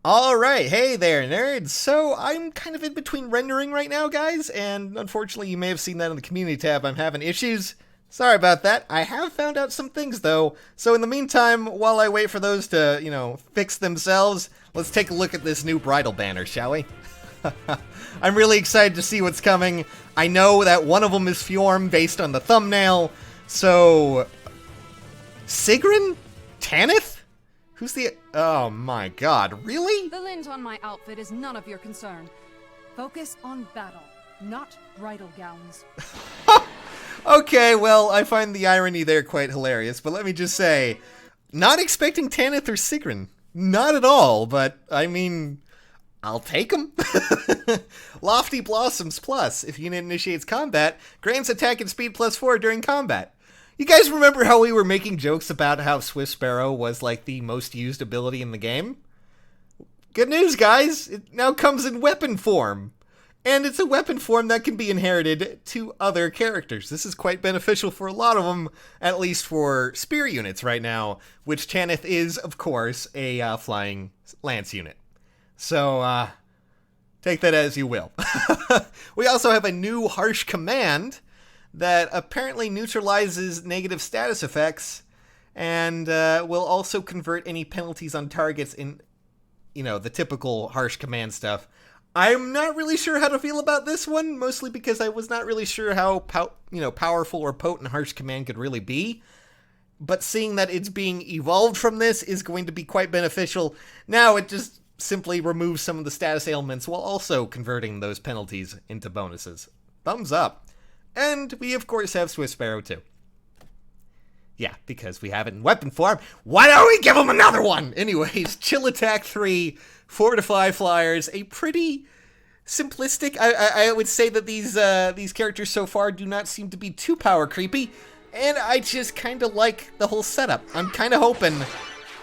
Alright, hey there, nerds! So, I'm kind of in between rendering right now, guys, and unfortunately you may have seen that in the community tab, I'm having issues. Sorry about that. I have found out some things, though, so in the meantime, while I wait for those to, fix themselves, let's take a look at this new bridal banner, shall we? I'm really excited to see what's coming. I know that one of them is Fjorm, based on the thumbnail, so... Sigrun? Tanith? Who's the... Oh my god, really? The lint on my outfit is none of your concern. Focus on battle, not bridal gowns. Okay, well, I find the irony there quite hilarious, but let me just say, not expecting Tanith or Sigrun. Not at all, but, I mean, I'll take them. Lofty Blossoms Plus, if unit initiates combat, grants attack and speed +4 during combat. You guys remember how we were making jokes about how Swift Sparrow was like the most used ability in the game? Good news, guys! It now comes in weapon form. And it's a weapon form that can be inherited to other characters. This is quite beneficial for a lot of them, at least for spear units right now, which Tanith is, of course, a flying lance unit. So, take that as you will. We also have a new harsh command that apparently neutralizes negative status effects and will also convert any penalties on targets in, the typical harsh command stuff. I'm not really sure how to feel about this one, mostly because I was not really sure how powerful or potent harsh command could really be. But seeing that it's being evolved from this is going to be quite beneficial. Now it just simply removes some of the status ailments while also converting those penalties into bonuses. Thumbs up. And we, of course, have Swift Sparrow, too. Yeah, because we have it in weapon form. Why don't we give him another one? Anyways, Chill Attack 3, 4-5 flyers, a pretty simplistic... I would say that these characters so far do not seem to be too power creepy, and I just kind of like the whole setup. I'm kind of hoping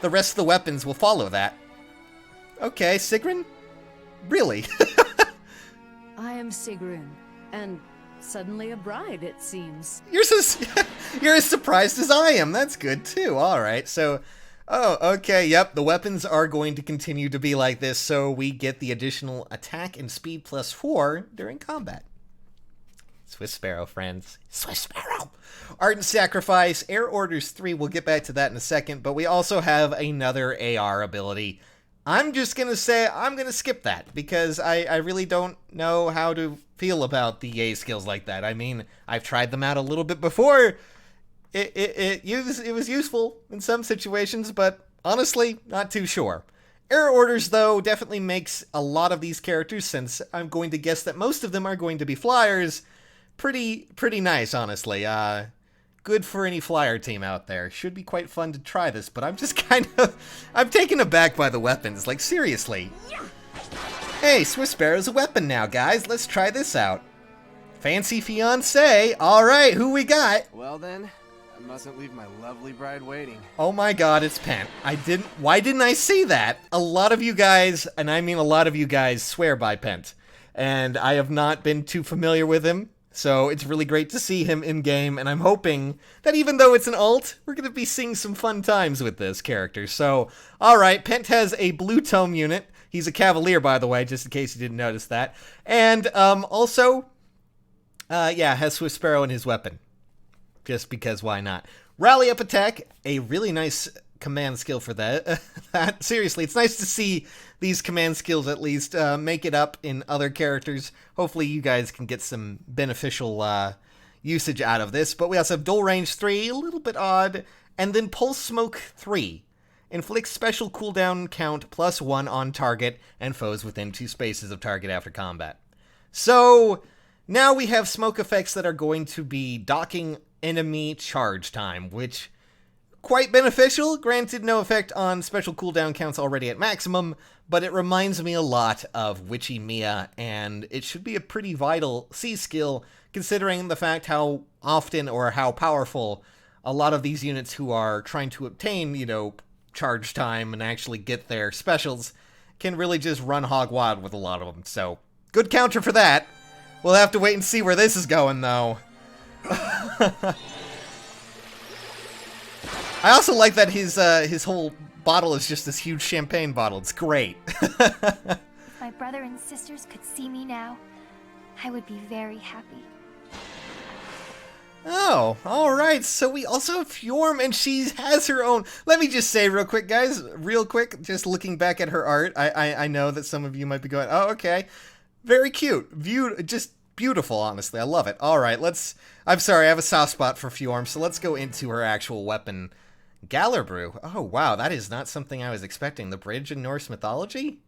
the rest of the weapons will follow that. Okay, Sigrun? Really? I am Sigrun, and... suddenly a bride, it seems. You're as surprised as I am. That's good, too. All right, so... Oh, okay, yep, the weapons are going to continue to be like this, so we get the additional attack and speed +4 during combat. Swift Sparrow, friends. Swift Sparrow! Ardent Sacrifice, Air Orders 3, we'll get back to that in a second, but we also have another AR ability. I'm just going to say I'm going to skip that, because I really don't know how to feel about the A skills like that. I mean, I've tried them out a little bit before. It was useful in some situations, but honestly, not too sure. Air Orders, though, definitely makes a lot of these characters, since I'm going to guess that most of them are going to be flyers, pretty nice, honestly. Good for any flyer team out there. Should be quite fun to try this, but I'm just I'm taken aback by the weapons, like seriously. Hey, Swift Sparrow's a weapon now, guys. Let's try this out. Fancy fiancé. Alright, who we got? Well then, I mustn't leave my lovely bride waiting. Oh my god, it's Pent. Why didn't I see that? A lot of you guys, and I mean a lot of you guys, swear by Pent. And I have not been too familiar with him. So it's really great to see him in-game, and I'm hoping that even though it's an alt, we're going to be seeing some fun times with this character. So, alright, Pent has a blue tome unit. He's a Cavalier, by the way, just in case you didn't notice that. And also, has Swift Sparrow in his weapon. Just because, why not? Rally Up Attack, a really nice command skill for that. Seriously, it's nice to see these command skills at least make it up in other characters. Hopefully you guys can get some beneficial usage out of this. But we also have Dual Range 3, a little bit odd. And then Pulse Smoke 3. Inflicts special cooldown count +1 on target and foes within 2 spaces of target after combat. So now we have smoke effects that are going to be docking enemy charge time, which... quite beneficial. Granted, no effect on special cooldown counts already at maximum, but it reminds me a lot of Witchy Mia, and it should be a pretty vital C skill, considering the fact how often or how powerful a lot of these units who are trying to obtain, charge time and actually get their specials can really just run hog wild with a lot of them. So, good counter for that. We'll have to wait and see where this is going, though. I also like that his whole bottle is just this huge champagne bottle. It's great. If my brother and sisters could see me now, I would be very happy. Oh, alright, so we also have Fjorm, and she has her own... Let me just say real quick, guys, real quick, just looking back at her art, I know that some of you might be going, oh, okay, very cute, just beautiful, honestly, I love it. Alright, I'm sorry, I have a soft spot for Fjorm, so let's go into her actual weapon. Gallerbrew, oh wow, that is not something I was expecting. The bridge in Norse mythology?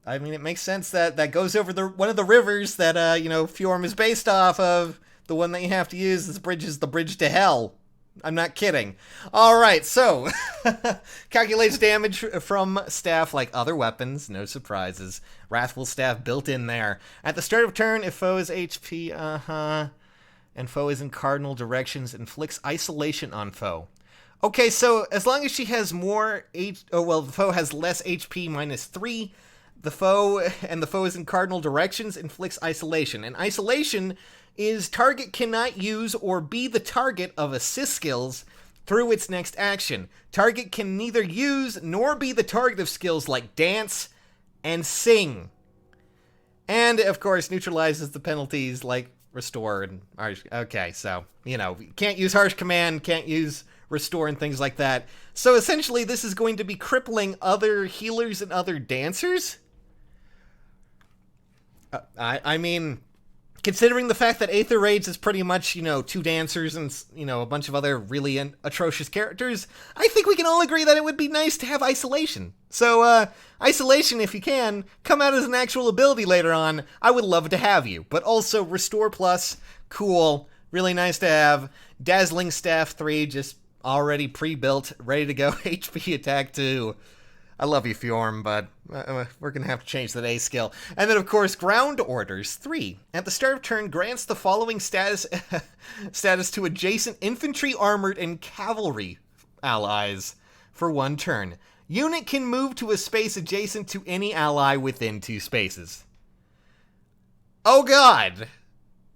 I mean, it makes sense that goes over one of the rivers that, Fjorm is based off of. The one that you have to use, this bridge is the bridge to hell. I'm not kidding. Alright, so, calculates damage from staff like other weapons, no surprises. Wrathful staff built in there. At the start of turn, if foe is HP, and foe is in cardinal directions, inflicts isolation on foe. Okay, so as long as she has the foe has less HP -3, the foe is in cardinal directions, inflicts isolation. And isolation is target cannot use or be the target of assist skills through its next action. Target can neither use nor be the target of skills like dance and sing. And, of course, neutralizes the penalties like restore and harsh. Okay, so, can't use harsh command, can't use restore and things like that. So, essentially, this is going to be crippling other healers and other dancers? I mean... Considering the fact that Aether Raids is pretty much, 2 dancers and, a bunch of other really atrocious characters, I think we can all agree that it would be nice to have Isolation. So, Isolation, if you can, come out as an actual ability later on, I would love to have you. But also, Restore Plus, cool, really nice to have. Dazzling Staff 3, just already pre-built, ready to go, HP Attack 2. I love you, Fjorm, but we're going to have to change that A skill. And then, of course, Ground Orders 3. At the start of turn, grants the following status to adjacent infantry, armored, and cavalry allies for 1 turn. Unit can move to a space adjacent to any ally within 2 spaces. Oh god!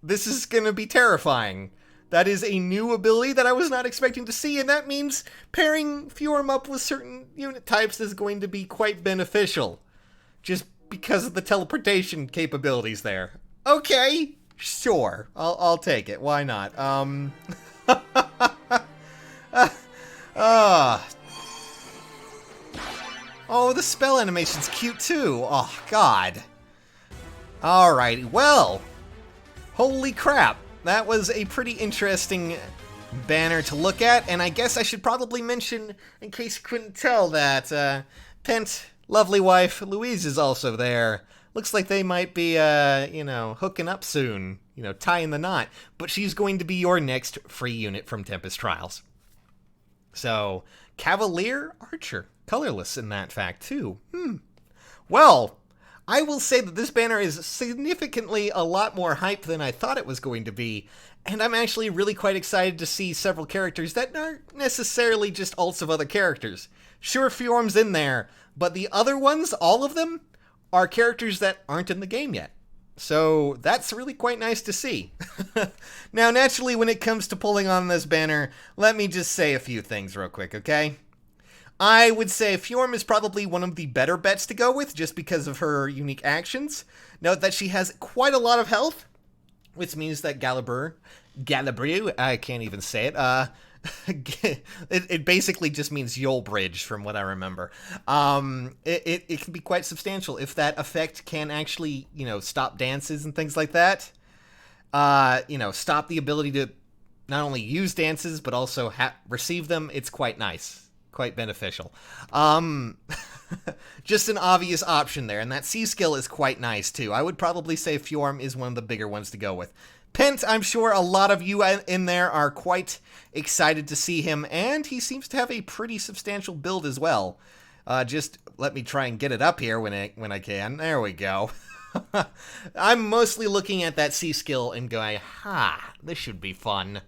This is going to be terrifying. That is a new ability that I was not expecting to see, and that means pairing Fjorm up with certain unit types is going to be quite beneficial. Just because of the teleportation capabilities there. Okay, sure. I'll take it. Why not? Oh, the spell animation's cute too. Oh, God. Alrighty, well. Holy crap. That was a pretty interesting banner to look at, and I guess I should probably mention, in case you couldn't tell, that Pent, lovely wife, Louise is also there. Looks like they might be, hooking up soon, tying the knot, but she's going to be your next free unit from Tempest Trials. So, Cavalier Archer, colorless in that fact, too. Well, I will say that this banner is significantly a lot more hype than I thought it was going to be, and I'm actually really quite excited to see several characters that aren't necessarily just ults of other characters. Sure, Fjorm's in there, but the other ones, all of them, are characters that aren't in the game yet. So that's really quite nice to see. Now, naturally, when it comes to pulling on this banner, let me just say a few things real quick, okay? I would say Fjorm is probably one of the better bets to go with, just because of her unique actions. Note that she has quite a lot of health, which means that Gallerbrew, I can't even say it, it basically just means Yule Bridge, from what I remember. It can be quite substantial if that effect can actually, stop dances and things like that. Stop the ability to not only use dances, but also receive them. It's quite nice. Quite beneficial. Just an obvious option there, and that C skill is quite nice too. I would probably say Fjorm is one of the bigger ones to go with. Pent, I'm sure a lot of you in there are quite excited to see him, and he seems to have a pretty substantial build as well. Just let me try and get it up here when I can. There we go. I'm mostly looking at that C skill and going, this should be fun.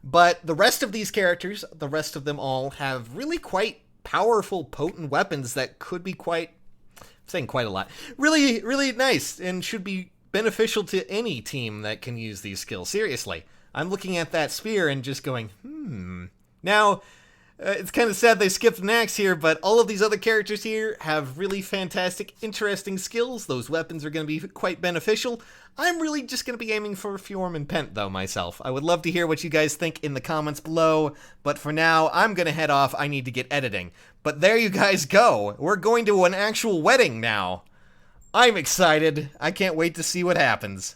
But the rest of these characters, the rest of them all, have really quite powerful, potent weapons that could be quite, I'm saying quite a lot, really, really nice, and should be beneficial to any team that can use these skills. Seriously, I'm looking at that spear and just going, Now, It's kind of sad they skipped Nax here, but all of these other characters here have really fantastic, interesting skills. Those weapons are going to be quite beneficial. I'm really just going to be aiming for Fjorm and Pent, though, myself. I would love to hear what you guys think in the comments below, but for now, I'm going to head off. I need to get editing. But there you guys go. We're going to an actual wedding now. I'm excited. I can't wait to see what happens.